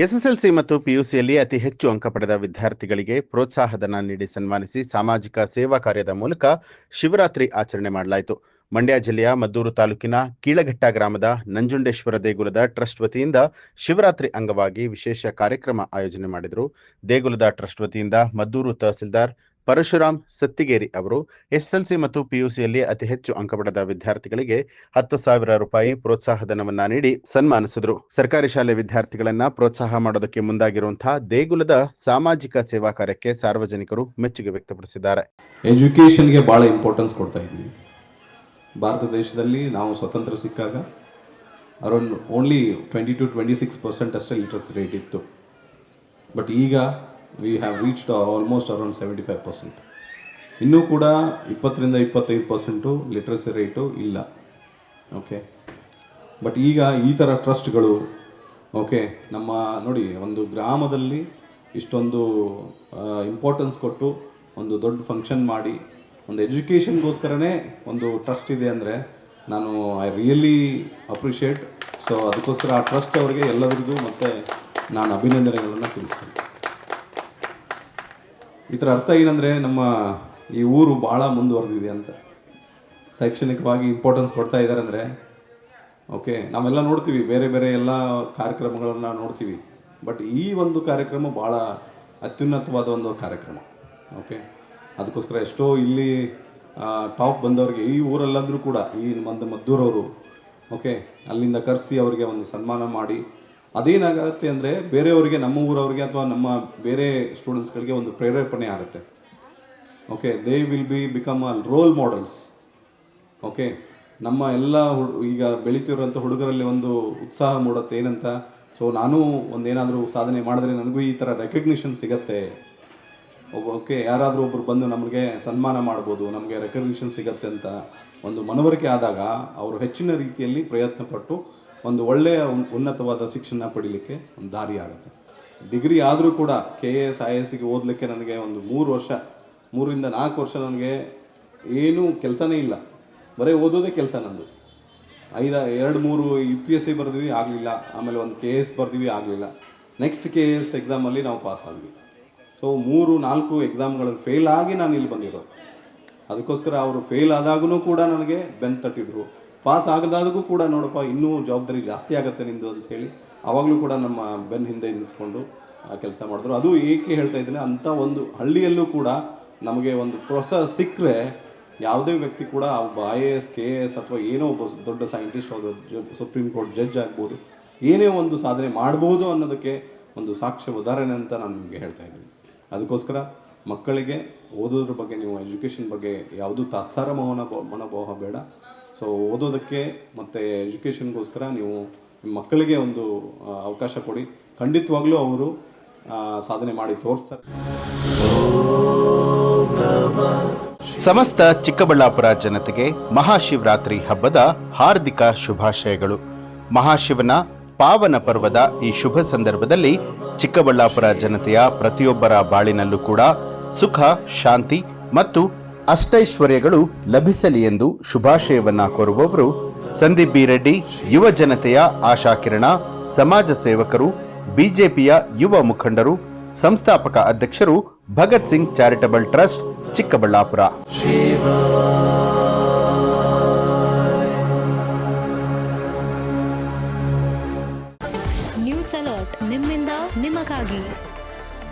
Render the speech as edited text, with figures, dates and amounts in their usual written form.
SSLC ಮತ್ತು ಪಿಯುಸಿಯಲ್ಲಿ ಅತಿ ಹೆಚ್ಚು ಅಂಕ ಪಡೆದ ವಿದ್ಯಾರ್ಥಿಗಳಿಗೆ ಪ್ರೋತ್ಸಾಹಧನ ನೀಡಿ ಸನ್ಮಾನಿಸಿ ಸಾಮಾಜಿಕ ಸೇವಾ ಕಾರ್ಯದ ಮೂಲಕ ಶಿವರಾತ್ರಿ ಆಚರಣೆ ಮಾಡಲಾಯಿತು. ಮಂಡ್ಯ ಜಿಲ್ಲೆಯ ಮದ್ದೂರು ತಾಲೂಕಿನ ಕೀಳಘಟ್ಟ ಗ್ರಾಮದ ನಂಜುಂಡೇಶ್ವರ ದೇಗುಲದ ಟ್ರಸ್ಟ್ ವತಿಯಿಂದ ಶಿವರಾತ್ರಿ ಅಂಗವಾಗಿ ವಿಶೇಷ ಕಾರ್ಯಕ್ರಮ ಆಯೋಜನೆ ಮಾಡಿದರು. ದೇಗುಲದ ಟ್ರಸ್ಟ್ ವತಿಯಿಂದ ಮದ್ದೂರು ತಹಸೀಲ್ದಾರ್ ಪರಶುರಾಮ್ ಸತ್ತಿಗೇರಿ ಅವರು ಎಸ್ಎಸ್ಎಲ್ಸಿ ಮತ್ತು ಪಿಯುಸಿಯಲ್ಲಿ ಅತಿ ಹೆಚ್ಚು ಅಂಕ ಪಡೆದ ವಿದ್ಯಾರ್ಥಿಗಳಿಗೆ 10,000 ರೂಪಾಯಿ ಪ್ರೋತ್ಸಾಹಧನವನ್ನ ನೀಡಿ ಸನ್ಮಾನಿಸಿದರು. ಸರ್ಕಾರಿ ಶಾಲೆ ವಿದ್ಯಾರ್ಥಿಗಳನ್ನ ಪ್ರೋತ್ಸಾಹ ಮಾಡೋದಕ್ಕೆ ಮುಂದಾಗಿರುವಂತಹ ದೇಗುಲದ ಸಾಮಾಜಿಕ ಸೇವಾ ಕಾರ್ಯಕ್ಕೆ ಸಾರ್ವಜನಿಕರು ಮೆಚ್ಚುಗೆ ವ್ಯಕ್ತಪಡಿಸಿದ್ದಾರೆ. ಎಜುಕೇಷನ್ಗೆ ಬಹಳ ಇಂಪಾರ್ಟೆನ್ಸ್ ಕೊಡ್ತಾ ಇದ್ವಿ. ಭಾರತ ದೇಶದಲ್ಲಿ ನಾವು ಸ್ವತಂತ್ರ ಸಿಕ್ಕಾಗ ಅರೌಂಡ್ ಓನ್ಲಿ 20-26% ಅಷ್ಟೇ ಲಿಟ್ರಸಿ ರೇಟ್ ಇತ್ತು. ಬಟ್ ಈಗ we have reached almost around 75%. ಇನ್ನೂ ಕೂಡ 20-25% ಲಿಟ್ರಸಿ ರೇಟು ಇಲ್ಲ. ಓಕೆ, ಬಟ್ ಈಗ ಈ ಥರ ಟ್ರಸ್ಟ್ಗಳು ಓಕೆ ನಮ್ಮ ನೋಡಿ ಒಂದು ಗ್ರಾಮದಲ್ಲಿ ಇಷ್ಟೊಂದು ಇಂಪಾರ್ಟೆನ್ಸ್ ಕೊಟ್ಟು ಒಂದು ದೊಡ್ಡ ಫಂಕ್ಷನ್ ಮಾಡಿ ಒಂದು ಎಜುಕೇಷನ್ಗೋಸ್ಕರನೇ ಒಂದು ಟ್ರಸ್ಟ್ ಇದೆ ಅಂದರೆ ನಾನು ಐ ರಿಯಲಿ ಅಪ್ರಿಷಿಯೇಟ್. ಸೊ ಅದಕ್ಕೋಸ್ಕರ ಆ ಟ್ರಸ್ಟ್ ಅವರಿಗೆ ಎಲ್ಲರಿಗೂ ಮತ್ತು ನಾನು ಅಭಿನಂದನೆಗಳನ್ನು ತಿಳಿಸ್ತೇನೆ. ಇದರ ಅರ್ಥ ಏನಂದರೆ ನಮ್ಮ ಈ ಊರು ಭಾಳ ಮುಂದುವರೆದಿದೆ ಅಂತ, ಶೈಕ್ಷಣಿಕವಾಗಿ ಇಂಪಾರ್ಟೆನ್ಸ್ ಕೊಡ್ತಾ ಇದ್ದಾರೆ ಅಂದರೆ ಓಕೆ ನಾವೆಲ್ಲ ನೋಡ್ತೀವಿ, ಬೇರೆ ಬೇರೆ ಎಲ್ಲ ಕಾರ್ಯಕ್ರಮಗಳನ್ನು ನೋಡ್ತೀವಿ. ಬಟ್ ಈ ಒಂದು ಕಾರ್ಯಕ್ರಮ ಭಾಳ ಅತ್ಯುನ್ನತವಾದ ಒಂದು ಕಾರ್ಯಕ್ರಮ. ಓಕೆ, ಅದಕ್ಕೋಸ್ಕರ ಎಷ್ಟೋ ಇಲ್ಲಿ ಟಾಪ್ ಬಂದವ್ರಿಗೆ ಈ ಊರಲ್ಲಾದರೂ ಕೂಡ ಈ ಮದ್ದೂರವರು ಓಕೆ ಅಲ್ಲಿಂದ ಕರೆಸಿ ಅವರಿಗೆ ಒಂದು ಸನ್ಮಾನ ಮಾಡಿ ಅದೇನಾಗುತ್ತೆ ಅಂದರೆ ಬೇರೆಯವರಿಗೆ, ನಮ್ಮ ಊರವ್ರಿಗೆ ಅಥವಾ ನಮ್ಮ ಬೇರೆ ಸ್ಟೂಡೆಂಟ್ಸ್ಗಳಿಗೆ ಒಂದು ಪ್ರೇರೇಪಣೆ ಆಗುತ್ತೆ. Okay, they will become a role models. Okay, ನಮ್ಮ ಎಲ್ಲ ಈಗ ಬೆಳೀತಿರೋಂಥ ಹುಡುಗರಲ್ಲಿ ಒಂದು ಉತ್ಸಾಹ ಮೂಡುತ್ತೆ ಏನಂತ, ಸೊ ನಾನು ಒಂದೇನಾದರೂ ಸಾಧನೆ ಮಾಡಿದ್ರೆ ನನಗೂ ಈ ಥರ ರೆಕಗ್ನಿಷನ್ ಸಿಗತ್ತೆ. ಓಕೆ, ಯಾರಾದರೂ ಒಬ್ಬರು ಬಂದು ನಮಗೆ ಸನ್ಮಾನ ಮಾಡ್ಬೋದು, ನಮಗೆ ರೆಕಗ್ನಿಷನ್ ಸಿಗತ್ತೆ ಅಂತ ಒಂದು ಮನವರಿಕೆ ಆದಾಗ ಅವರು ಹೆಚ್ಚಿನ ರೀತಿಯಲ್ಲಿ ಪ್ರಯತ್ನಪಟ್ಟು ಒಂದು ಒಳ್ಳೆಯ ಉನ್ನತವಾದ ಶಿಕ್ಷಣ ಪಡೀಲಿಕ್ಕೆ ಒಂದು ದಾರಿ ಆಗುತ್ತೆ. ಡಿಗ್ರಿ ಆದರೂ ಕೂಡ KAS IASಗೆ ಓದಲಿಕ್ಕೆ ನನಗೆ ಒಂದು 3-4 ವರ್ಷ ನನಗೆ ಏನೂ ಕೆಲಸನೇ ಇಲ್ಲ, ಬರೀ ಓದೋದೇ ಕೆಲಸ ನಂದು. 2-3 UPSC ಬರೆದ್ವಿ, ಆಗಲಿಲ್ಲ. ಆಮೇಲೆ ಒಂದು KAS ಬರೆದ್ವಿ, ಆಗಲಿಲ್ಲ. ನೆಕ್ಸ್ಟ್ KAS ಎಕ್ಸಾಮಲ್ಲಿ ನಾವು ಪಾಸ್ ಆದ್ವಿ. ಸೊ 3-4 ಎಕ್ಸಾಮ್ಗಳಲ್ಲಿ ಫೇಲ್ ಆಗಿ ನಾನು ಇಲ್ಲಿ ಬಂದಿರೋದು. ಅದಕ್ಕೋಸ್ಕರ ಅವರು ಫೇಲ್ ಆದಾಗೂ ಕೂಡ ನನಗೆ ಬೆನ್ನು ತಟ್ಟಿದ್ರು, ಪಾಸ್ ಆಗದಾಗೂ ಕೂಡ ನೋಡಪ್ಪ ಇನ್ನೂ ಜವಾಬ್ದಾರಿ ಜಾಸ್ತಿ ಆಗುತ್ತೆ ನಿಂದು ಅಂತ ಹೇಳಿ ಆವಾಗಲೂ ಕೂಡ ನಮ್ಮ ಬೆನ್ನ ಹಿಂದೆ ನಿಂತ್ಕೊಂಡು ಕೆಲಸ ಮಾಡಿದ್ರು. ಅದು ಏಕೆ ಹೇಳ್ತಾ ಇದ್ದೀನಿ, ಅಂಥ ಒಂದು ಹಳ್ಳಿಯಲ್ಲೂ ಕೂಡ ನಮಗೆ ಒಂದು ಪ್ರೋತ್ಸಾಹ ಸಿಕ್ಕರೆ ಯಾವುದೇ ವ್ಯಕ್ತಿ ಕೂಡ ಒಬ್ಬ IAS KAS ಅಥವಾ ಏನೋ ಒಬ್ಬ ದೊಡ್ಡ ಸೈಂಟಿಸ್ಟ್ ಆಗೋದು, ಸುಪ್ರೀಂ ಕೋರ್ಟ್ ಜಡ್ಜ್ ಆಗ್ಬೋದು, ಏನೇ ಒಂದು ಸಾಧನೆ ಮಾಡ್ಬೋದು ಅನ್ನೋದಕ್ಕೆ ಒಂದು ಸಾಕ್ಷ್ಯ ಉದಾಹರಣೆ ಅಂತ ನಾನು ನಿಮಗೆ ಹೇಳ್ತಾ ಇದ್ದೀನಿ. ಅದಕ್ಕೋಸ್ಕರ ಮಕ್ಕಳಿಗೆ ಓದೋದ್ರ ಬಗ್ಗೆ, ನೀವು ಎಜುಕೇಷನ್ ಬಗ್ಗೆ ಯಾವುದೂ ತಾತ್ಸಾರ ಮನೋಭಾವ ಬೇಡ. ಸೊ ಓದೋದಕ್ಕೆ ಮತ್ತು ಎಜುಕೇಷನ್ಗೋಸ್ಕರ ನೀವು ನಿಮ್ಮ ಮಕ್ಕಳಿಗೆ ಒಂದು ಅವಕಾಶ ಕೊಡಿ, ಖಂಡಿತವಾಗ್ಲೂ ಅವರು ಸಾಧನೆ ಮಾಡಿ ತೋರಿಸ್ತಾರೆ. ಸಮಸ್ತ ಚಿಕ್ಕಬಳ್ಳಾಪುರ ಜನತೆಗೆ ಮಹಾಶಿವರಾತ್ರಿ ಹಬ್ಬದ ಹಾರ್ದಿಕ ಶುಭಾಶಯಗಳು. ಮಹಾಶಿವನ ಪಾವನ ಪರ್ವದ ಈ ಶುಭ ಸಂದರ್ಭದಲ್ಲಿ ಚಿಕ್ಕಬಳ್ಳಾಪುರ ಜನತೆಯ ಪ್ರತಿಯೊಬ್ಬರ ಬಾಳಿನಲ್ಲೂ ಕೂಡ ಸುಖ, ಶಾಂತಿ ಮತ್ತು ಅಷ್ಟೈಶ್ವರ್ಯಗಳು ಲಭಿಸಲಿ ಎಂದು ಶುಭಾಶಯವನ್ನ ಕೋರುವವರು ಸಂದೀಪ್ ಬಿ ರೆಡ್ಡಿ, ಯುವ ಜನತೆಯ ಆಶಾಕಿರಣ, ಸಮಾಜ ಸೇವಕರು, ಬಿಜೆಪಿಯ ಯುವ ಮುಖಂಡರು, ಸಂಸ್ಥಾಪಕ ಅಧ್ಯಕ್ಷರು, Bhagat Singh charitable trust, Chikkaballapur. News alert, ನಿಮ್ಮಿಂದ ನಿಮಗಾಗಿ.